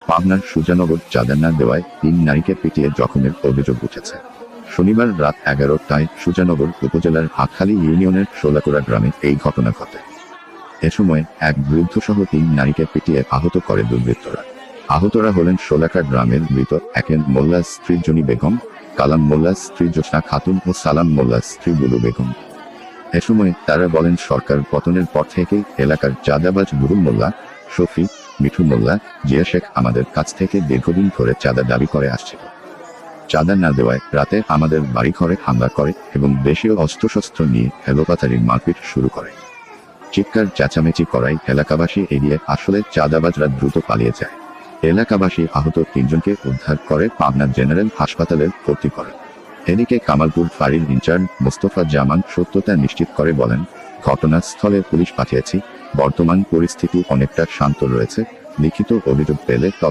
পাবনার সুজানগর চাঁদা না দেওয়ায় 3 নারীকে পিটিয়ে জখমের অভিযোগ উঠেছে। শনিবার রাত 11টায় সুজানগর উপজেলার হাটখালী ইউনিয়নের শোলাকুড়া গ্রামে এই ঘটনা ঘটে। এ সময় এক বৃদ্ধসহ 3 নারীকে পিটিয়ে আহত করে দুর্বৃত্তরা। আহতরা হলেন শোলাকা গ্রামের মৃত একেন মোল্লার স্ত্রী জনি বেগম, কালাম মোল্লার স্ত্রী জোসনা খাতুন ও সালাম মোল্লার স্ত্রী বুলু বেগম। এ সময় তারা বলেন, সরকার পতনের পর থেকেই এলাকার চাঁদাবাজ বুরুল মোল্লা, শফি, মিঠু মোল্লা, জিয়া শেখ আমাদের কাছ থেকে দীর্ঘদিন ধরে চাঁদা দাবি করে আসছিল। চাঁদা না দেওয়ায় রাতে আমাদের বাড়িঘরে হামলা করে এবং দেশীয় অস্ত্রশস্ত্র নিয়ে এলোপাতাড়ি মারপিট শুরু করে। চিৎকার চেঁচামেচি করায় এলাকাবাসী এগিয়ে আসলে চাঁদাবাজরা দ্রুত পালিয়ে যায়। এলাকাবাসী আহত 3 জনকে উদ্ধার করে পাবনা জেনারেল হাসপাতালে ভর্তি করে। এদিকে কামালপুর ফাঁড়ির ইনচার্জ মোস্তফা জামান সত্যতা নিশ্চিত করে বলেন, ঘটনাস্থলে পুলিশ পাঠিয়েছি, বর্তমান পরিস্থিতি অনেকটা শান্ত রয়েছে, লিখিত অভিযোগ পেলে